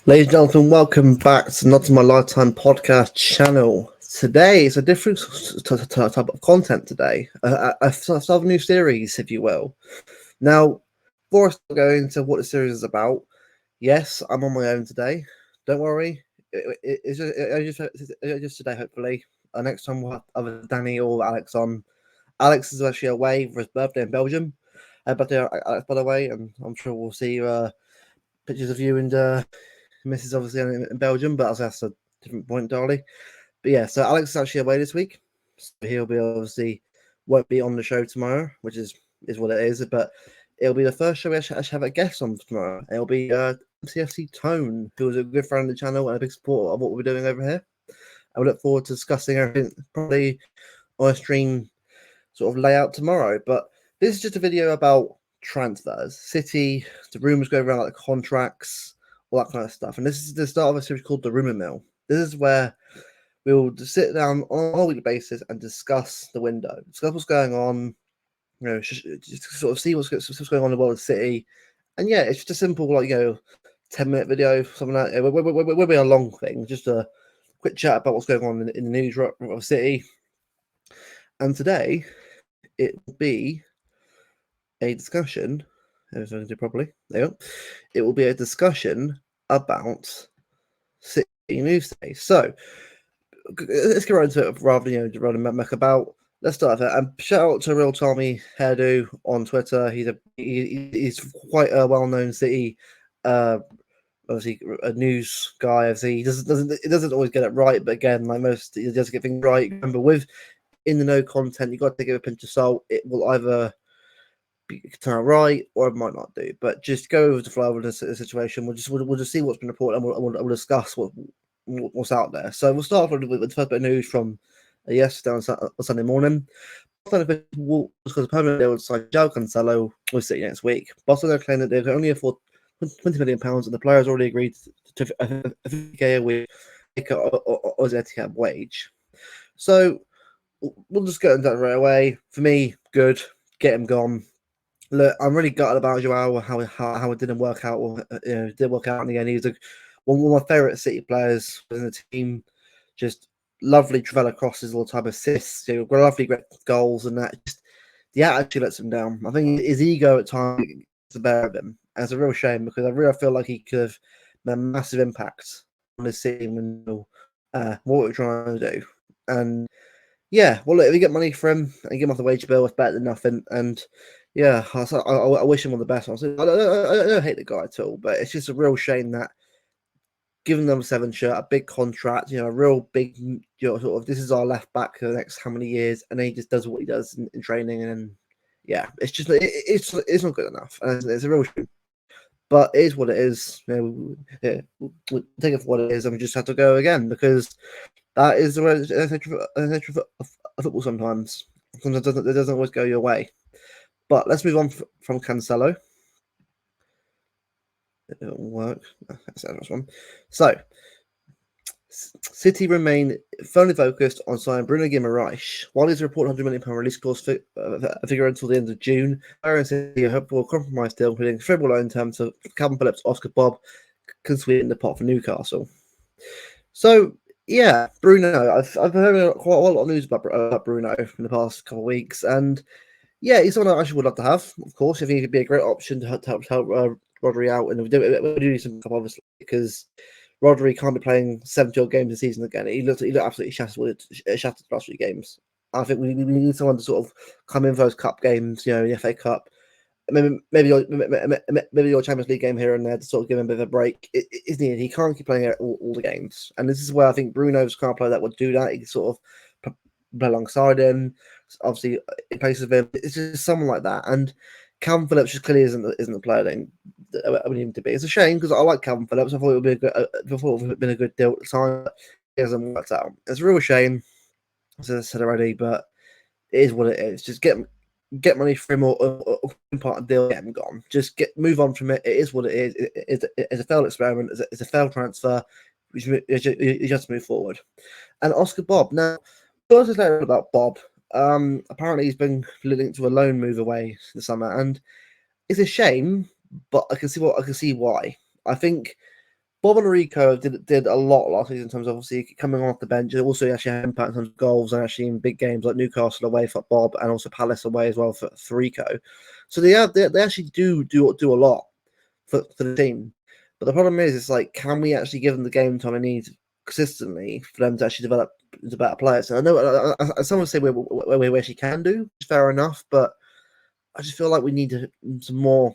Ladies and gentlemen, welcome back to Not in My Lifetime podcast channel. Today is a different type of content today, a sort of new series, if you will. Now, before I start going into what the series is about, yes, I'm on my own today. Don't worry, it's just today, hopefully. Next time we'll have either Danny or Alex on. Alex is actually away for his birthday in Belgium. Birthday, Alex, by the way, and I'm sure we'll see pictures of you and Mrs. obviously in Belgium, but that's a different point, Darley. But yeah, so Alex is actually away this week, so he'll be obviously won't be on the show tomorrow, which is what it is. But it'll be the first show we actually have a guest on tomorrow. It'll be CFC Tone, who is a good friend of the channel and a big supporter of what we're doing over here. I look forward to discussing everything probably on a stream sort of layout tomorrow. But this is just a video about transfers, City, the rumors going around like the contracts, all that kind of stuff. And this is the start of a series called The Rumor Mill. This is where we will sit down on a weekly basis and discuss the window, discuss what's going on, just sort of see what's going on in the world of City. And yeah, it's just a simple, 10-minute video, something like that. It won't be a long thing, just a quick chat about what's going on in the news of City. And today, it will be a discussion. If I can do properly, there you go. It will be a discussion about City News Day. So let's get right into it rather than muck about. Let's start with it. And shout out to Real Tommy Hairdo on Twitter. He's quite a well-known City, obviously a news guy. Obviously, he doesn't always get it right, but again, like most, he does get things right. Remember, with in the know content, you got to take it with a pinch of salt. It will either turn out right or it might not do, but just go with the flow of the situation. We'll just see what's been reported and we'll discuss what's out there. So we'll start with the first bit of news from yesterday on Sunday morning. Barcelona will discuss a permanent deal with João Cancelo with City next week. Barcelona claim that they can only afford £20 million, and the players already agreed to a 50k a week or Etihad wage. So we'll just get into that right away. For me, good. Get him gone. Look, I'm really gutted about Joao, how it didn't work out. Or, didn't work out in the end. He's one of my favourite City players in the team. Just lovely Trevella crosses, all the time assists, lovely great goals, and that. Just the attitude lets him down. I think his ego at times gets the better of him, and it's a real shame because I really feel like he could have made a massive impact on this team and what we're trying to do. And yeah, well, look, if you get money for him and get him off the wage bill, it's better than nothing. And yeah, I wish him all the best. I don't hate the guy at all, but it's just a real shame that giving them 7 shirt, a big contract, a real big, sort of this is our left back for the next how many years, and then he just does what he does in training, and yeah, it's just it's not good enough, and it's a real shame. But it is what it is. We'll take it for what it is, and we just have to go again because that is the nature of football. Sometimes it doesn't always go your way. But let's move on from Cancelo. It'll work. That's the next one. So, City remain firmly focused on signing Bruno Guimaraes. While he's reported £100 million release clause figure until the end of June, Bayern City are hopeful a compromise deal, including favourable loan terms of Calvin Phillips, Oscar Bob, can sweeten the pot for Newcastle. So, yeah, Bruno. I've heard quite a lot of news about Bruno in the past couple of weeks, and yeah, he's someone I actually would love to have. Of course, if he could be a great option to help Rodri out, and we do need some help, obviously, because Rodri can't be playing 70 games a season again. He looked absolutely shattered the last 3 games. I think we need someone to sort of come in for those cup games, the FA Cup, maybe your Champions League game here and there to sort of give him a bit of a break. It's needed. He can't keep playing all the games, and this is where I think Bruno's kind of player that would do that. He can sort of play alongside him, obviously in place of him. It's just someone like that, and Calvin Phillips just clearly isn't a player that I need him to be. It's a shame because I like Calvin Phillips. I thought it would be it would have been a good deal at the time. It hasn't worked out. It's a real shame, as I said already, but it is what it is. Just get money for him or part of the deal, get him gone. Just move on from it. It is what it is. It's a failed experiment. It's a failed transfer. You just move forward. And Oscar Bob. Now, first is about Bob. Apparently he's been linked to a loan move away this summer, and it's a shame, but I can see why. I think Bob and Rico did a lot last season in terms of obviously coming off the bench. Also, actually had impact in terms of goals and actually in big games like Newcastle away for Bob and also Palace away as well for Rico. So they actually do a lot for the team. But the problem is, it's like, can we actually give them the game time they need consistently for them to actually develop into better players? And I know someone say we actually can do, fair enough, but I just feel like we need some more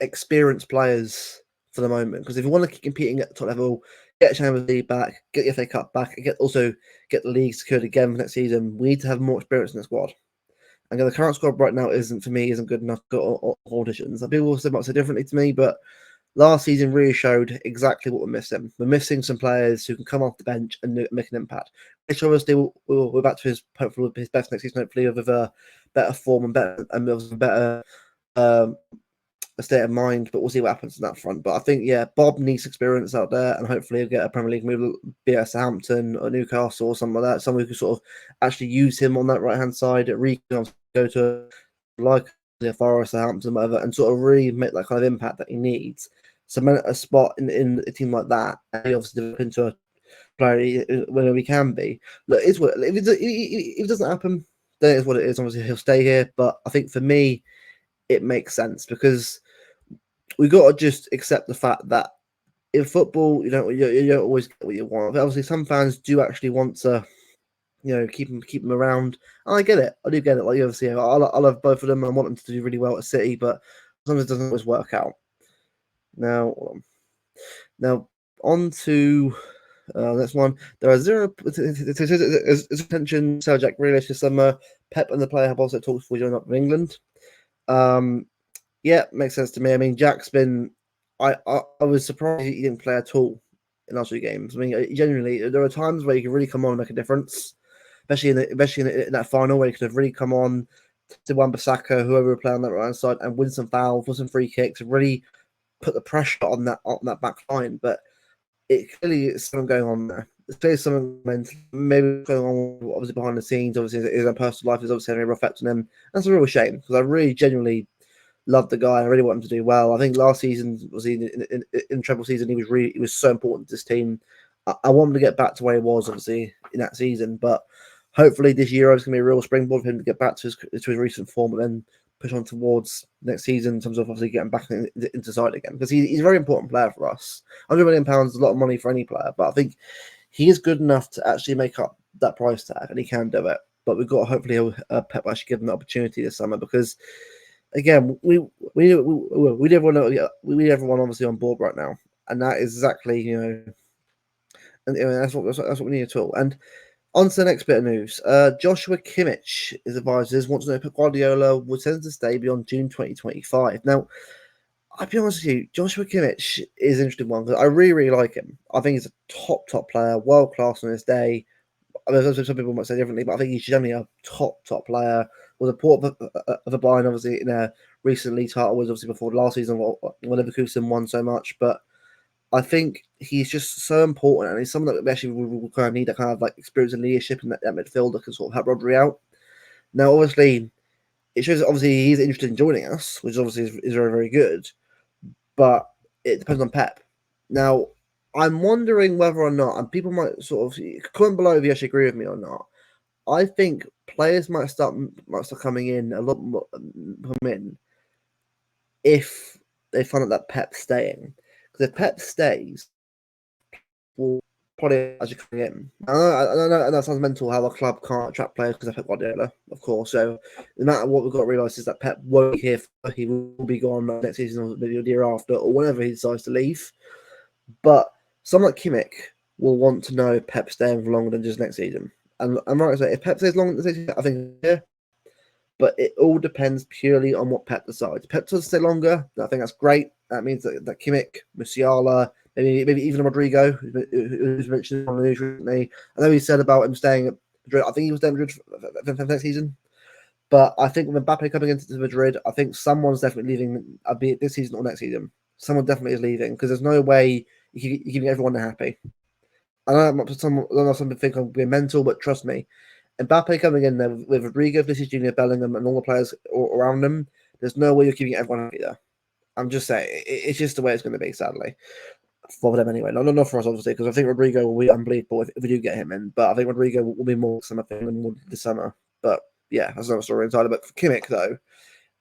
experienced players for the moment, because if you want to keep competing at the top level, get Champions League back, get your FA Cup back, and get the league secured again for next season, we need to have more experience in the squad. And the current squad right now isn't good enough for auditions. People might say differently to me, but last season really showed exactly what we're missing. We're missing some players who can come off the bench and make an impact. Which obviously we're back to his best next season, hopefully with a better form and better a state of mind, but we'll see what happens in that front. But I think, Bob needs experience out there, and hopefully he'll get a Premier League move, be it Southampton or Newcastle or something like that. Someone who can sort of actually use him on that right hand side. Rico go to like the Forest, Southampton, whatever, and sort of really make that kind of impact that he needs. Cement a spot in a team like that, and he obviously develop into a player whenever he can be. Look, if it doesn't happen, then it's what it is. Obviously, he'll stay here, but I think for me, it makes sense because we got to just accept the fact that in football, you don't always get what you want. But obviously, some fans do actually want to, keep them around. And I get it. I do get it. Like, obviously, I love both of them. I want them to do really well at City, but sometimes it doesn't always work out. Now on to next one. There are zero attention. Sir Jack Grealish this summer. Pep and the player have also talked before joining up with England. Yeah, makes sense to me. I mean, Jack's been. I was surprised he didn't play at all in last 2 games. I mean, genuinely, there are times where he can really come on and make a difference, especially in that final where he could have really come on to Wan-Bissaka, whoever were playing on that right hand side, and win some fouls, win some free kicks, and really put the pressure on that back line. But it clearly is something going on there. There's clearly something maybe going on obviously behind the scenes. Obviously, his own personal life is obviously having a real effect on him. That's a real shame because I really genuinely love the guy. I really want him to do well. I think last season was in treble season. He was so important to this team. I want him to get back to where he was obviously in that season, but hopefully this Euro is going to be a real springboard for him to get back to his recent form and then push on towards next season in terms of obviously getting back into side again, because he's a very important player for us. £100 million is a lot of money for any player, but I think he is good enough to actually make up that price tag, and he can do it. But we've got to hopefully Pep actually give him the opportunity this summer, because again, we need everyone obviously on board right now, and that is exactly and that's what we need at all. And on to the next bit of news. Joshua Kimmich, his advisors, want to know if Guardiola would send to stay beyond June 2025. Now, I'll be honest with you, Joshua Kimmich is an interesting one because I really, really like him. I think he's a top player, world class on his day. I mean, some people might say differently, but I think he's generally a top player. Was a port of a Bayern, obviously, in a recent league title, was obviously before last season when Leverkusen won so much. But I think he's just so important, and he's someone that we actually will kind of need that kind of like experience and leadership in that midfield that can sort of help Rodri out. Now, obviously, it shows that obviously he's interested in joining us, which obviously is very, very good. But it depends on Pep. Now, I'm wondering whether or not, and people might sort of comment below if you actually agree with me or not. I think players might start coming in a lot more if they find out that Pep's staying. Because if Pep stays, we'll probably actually coming in. I know that sounds mental how a club can't attract players because of Pep Guardiola, of course. So no matter what, we've got to realise is that Pep won't be here. He will be gone next season or maybe the year after, or whenever he decides to leave. But someone like Kimmich will want to know Pep staying for longer than just next season. And I'm right to say, if Pep stays longer than next season, I think yeah. But it all depends purely on what Pep decides. If Pep does stay longer, I think that's great. That means that Kimmich, Musiala, maybe even Rodrygo, who's mentioned on the news recently. I know he said about him staying at Madrid. I think he was staying at Madrid for next season. But I think with Mbappe coming into Madrid, I think someone's definitely leaving, be it this season or next season. Someone definitely is leaving because there's no way you can get everyone happy. I know some people think I'm being mental, but trust me, Mbappe coming in there with Rodrygo, Vinicius Junior, Bellingham, and all the players around them, there's no way you're keeping everyone happy there. I'm just saying, it's just the way it's going to be, sadly. for them anyway. Not for us, obviously, because I think Rodrygo will be unbelievable if we do get him in. But I think Rodrygo will be more summer thing than more this summer. But yeah, that's another story entirely. But for Kimmich, though,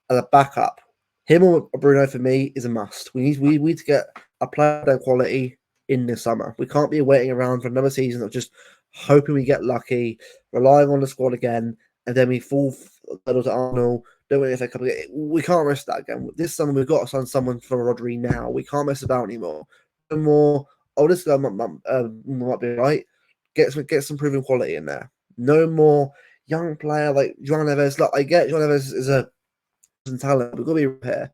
as a backup, him or Bruno for me is a must. We need to get a player of their quality in this summer. We can't be waiting around for another season of just hoping we get lucky, relying on the squad again, and then we fall to Arnold. Don't wait if they come. We can't risk that again. This summer we've got to sign someone for Rodri now. We can't mess about anymore. No more. Oh, this guy might be right. Get some proven quality in there. No more young player like João Neves. Look, I get João Neves is a talent. We've got to be repair.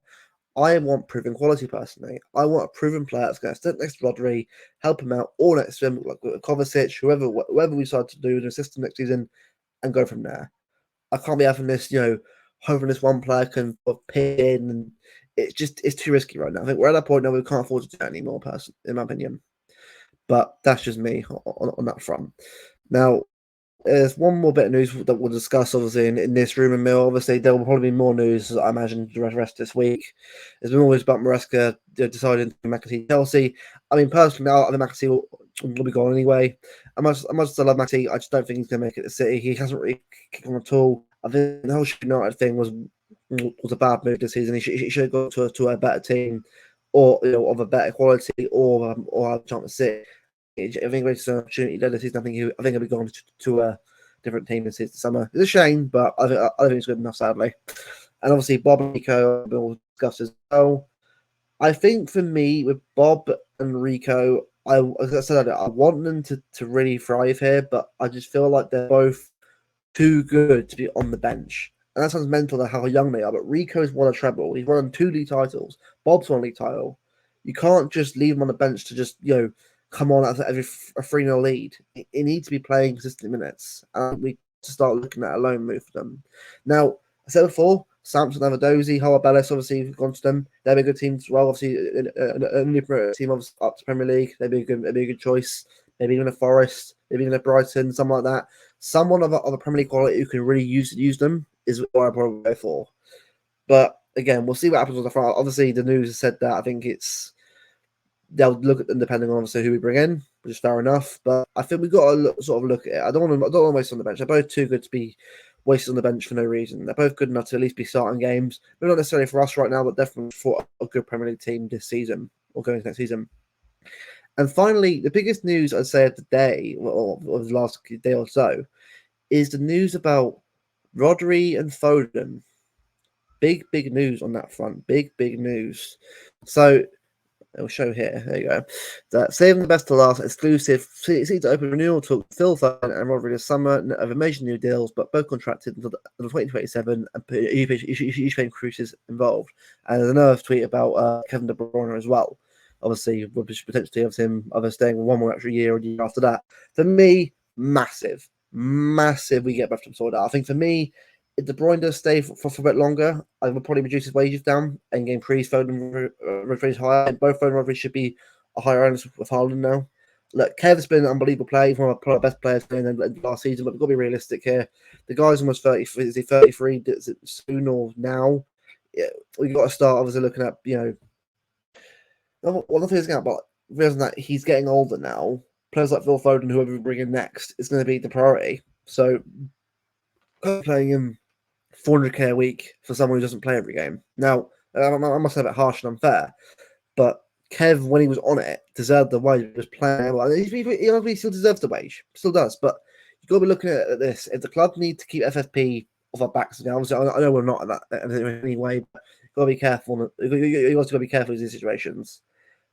I want proven quality personally. I want a proven player that's going to stand next to Rodri, help him out, or next to him, like Kovacic, whoever we decide to do in the system next season, and go from there. I can't be having this, hoping this one player can pin in, and it's too risky right now. I think we're at that point now we can't afford to do that anymore, in my opinion. But that's just me on that front. Now, there's one more bit of news that we'll discuss, obviously, in this room and mill. Obviously, there will probably be more news, I imagine, the rest this week. There's been always about Maresca deciding to McAtee Chelsea. I mean, personally, I think McAtee will be gone anyway. I must love McAtee. I just don't think he's going to make it to City. He hasn't really kicked on at all. I think the whole United thing was a bad move this season. He should have gone to a better team, or of a better quality, or have a chance to City. I think it's an opportunity this season. I think he'll be going to a different team this summer. It's a shame, but I think it's good enough, sadly. And obviously, Bob and Rico will discuss as well. I think for me, with Bob and Rico, as I said, I want them to really thrive here, but I just feel like they're both too good to be on the bench. And that sounds mental to how young they are, but Rico's won a treble. He's won 2 league titles. Bob's won a league title. You can't just leave him on the bench to just, come on at every 3-0 lead. He needs to be playing consistent minutes. And we to start looking at a loan move for them. Now, I said before, Samson, Navadozi, Howard Bellis, obviously gone to them. They'd be a good team as well. Obviously, a new team obviously up to Premier League. They'd be a good choice. Maybe even a Forest, maybe even a Brighton, something like that. Someone of a Premier League quality who can really use them is what I'd probably go for. But again, we'll see what happens on the front. Obviously, the news has said that. I think they'll look at them depending on obviously who we bring in, which is fair enough. But I think we've got to sort of look at it. I don't want to waste on the bench. They're both too good to be wasted on the bench for no reason. They're both good enough to at least be starting games. Maybe not necessarily for us right now, but definitely for a good Premier League team this season or going into next season. And finally, the biggest news I'd say of the day, or of the last day or so, is the news about Rodri and Foden. Big news on that front. Big news. So it'll show here. There you go. That saving the best to last exclusive. See to open renewal talk. Phil Foden and Rodri this summer of major new deals, but both contracted until 2027 and each paying cruises involved. And there's another tweet about Kevin De Bruyne as well. Obviously, with potentially of him either staying one more extra year or year after that. For me, massive. We get both of them sorted out. I think for me, if De Bruyne does stay for a bit longer, I would probably reduce his wages down and increase Foden Rodri's higher. And both Foden and Rodri should be a higher earners with Haaland now. Look, Kev's been an unbelievable player. He's one of the best players in the last season, but we've got to be realistic here. The guy's almost 30. Is he 33 soon or now? Yeah, we've got to start obviously looking at, one of the things about realizing that he's getting older now. Players like Phil Foden, whoever we bring in next, is going to be the priority. So, playing him 400k a week for someone who doesn't play every game. Now, I must say a bit harsh and unfair, but Kev, when he was on it, deserved the wage. He was playing well. He still deserves the wage, still does. But you've got to be looking at this. If the club need to keep FFP off our backs now, obviously, I know we're not at that in any way, but you've got to be careful. You've got to be careful in these situations.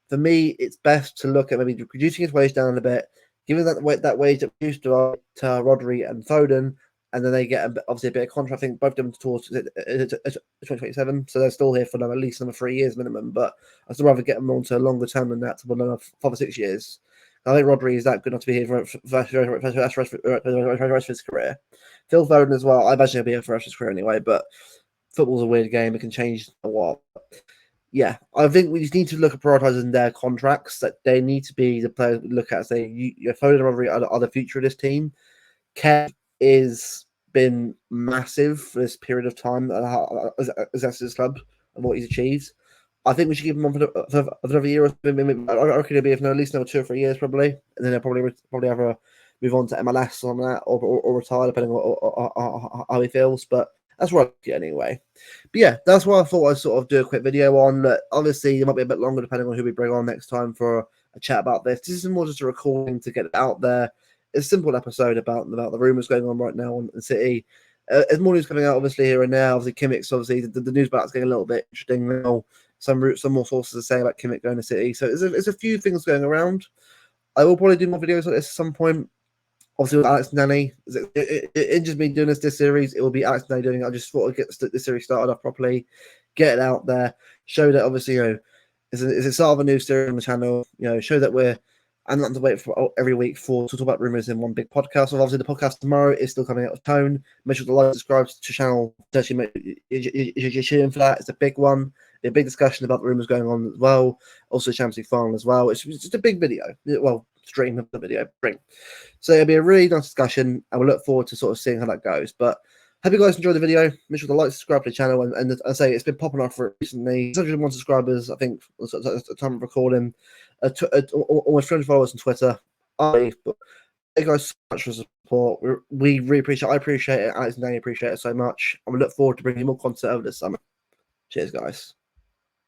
For me, it's best to look at maybe reducing his wage down a bit, giving that wage that we used to Rodri and Foden, and then they get obviously a bit of contract. I think both of them towards 2027, so they're still here for at least another 3 years minimum. But I'd still rather get them on to a longer term than that, to another 5 or 6 years. I think Rodri is that good enough to be here for the rest of his career. Phil Foden as well. I imagine he'll be here for the rest of his career anyway. But football's a weird game; it can change a lot. Yeah, I think we just need to look at prioritizing their contracts. That they need to be the players we look at. Say, Foden and Rodri are the future of this team. Kev is been massive for this period of time as this club and what he's achieved. I think we should give him on for another year or so. I reckon it'll be for at least another 2 or 3 years, probably, and then he'll probably have a move on to MLS on that, or retire, depending on how he feels. But that's what I get anyway. But yeah, that's what I thought I'd sort of do a quick video on. Obviously, it might be a bit longer depending on who we bring on next time for a chat about this. This is more just a recording to get it out there. It's a simple episode about the rumours going on right now in the City. There's more news coming out, obviously, here and now. Obviously, Kimmich, obviously, the news about it's getting a little bit interesting now. Some more sources to say about Kimmich going to City. So there's a few things going around. I will probably do more videos like this at some point. Obviously, with Alex and Danny, it injures me doing this series. It will be Alex and Danny doing it. I just thought I'd get this series started off properly, get it out there, show that obviously, it's a start of a new series on the channel. Show that I'm not to wait for every week to talk about rumors in one big podcast. So obviously, the podcast tomorrow is still coming out of tone. Make sure to like, subscribe to the channel. Actually, you're cheering for that. It's a big one. A big discussion about the rumors going on as well. Also, Champions League final as well. It's just a big video. Well, stream of the video. So it'll be a really nice discussion, and we'll look forward to sort of seeing how that goes. But hope you guys enjoyed the video. Make sure to like, subscribe to the channel, and I say it's been popping off for recently. 101 subscribers, I think, at the time of recording. Almost 300 followers on Twitter. But thank you guys so much for the support. We really appreciate it. I appreciate it. Alex and Danny appreciate it so much. And we look forward to bringing more content over this summer. Cheers, guys.